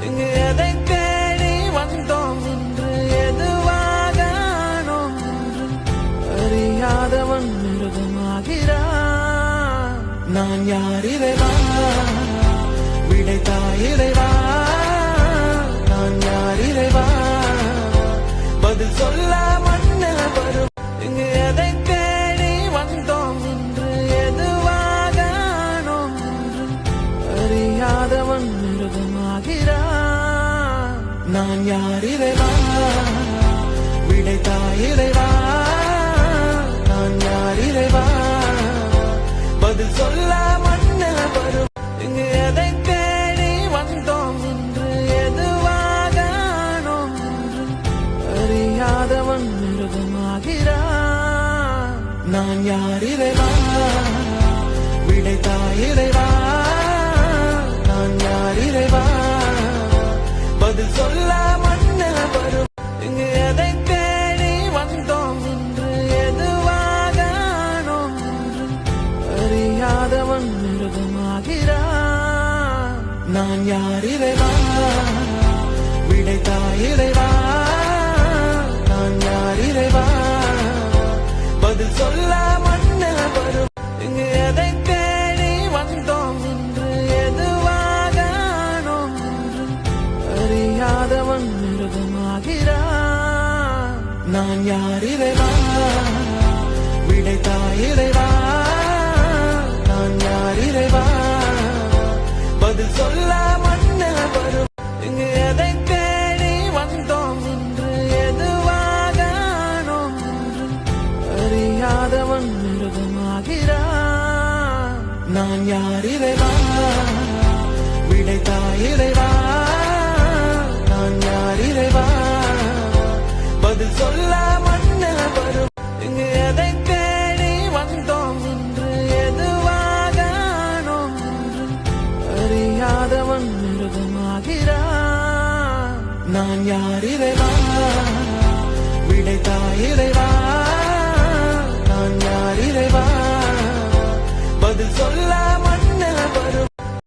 இங்கு எதை தேடி வந்தோம் என்று எதுவாக ஆனோம் என்று அறியாதவன் மிருகமாகிறான். நான் யார் இறைவா, விடைத்தாய் இறைவா. நான் யார் இறைவா, பதில் சொல்ல மண்ணில் வரும். இங்கு எதை தேடி வந்தோம் என்று எதுவாக ஆனோம் என்று அறியாதவன் மிருகமாகிறான். நான் யார் இறைவா, விடைத்தாய் இறைவா. நான் யார் இறைவா, பதில் சொல்ல மண்ணில் வரும். இங்கு எதை தேடி வந்தோம் என்று எதுவாக ஆனோம் என்று அறியாதவன் மிருகமாகிறான். நான் யார் இறைவா, விடைத்தாய் இறைவா. நான் யார் இறைவா, பதில் சொல்ல மண்ணில் வரும். இங்கு எதை தேடி வந்தோம் என்று எதுவாக ஆனோம் என்று அறியாதவன் மிருகமாகிறான். நான் யார் இறைவா, விடைத்தாய் இறைவா. நான் யார் இறைவா, பதில் சொல்ல மண்ணில் வரும். இங்கு எதை தேடி வந்தோம் என்று எதுவாக ஆனோம் என்று அறியாதவன் மிருகமாகிறான். நான் யார் இறைவா, விடைத்தாய் இறைவா. நான் யார் இறைவா, பதில் சொல்ல மண்ணில் வரும். இங்கு எதை தேடி வந்தோம் என்று எதுவாக ஆனோம் என்று அறியாதவன் மிருகமாகிறான். நான் யார் இறைவா, விடைத்தாய் இறைவா. நான் யார் இறைவா, பதில் சொல்ல மண்ணில் வரும். இங்கு எதை தேடி வந்தோம் என்று எதுவாக ஆனோம் என்று அறியாதவன் மிருகமாகிறான். நான் யார் இறைவா,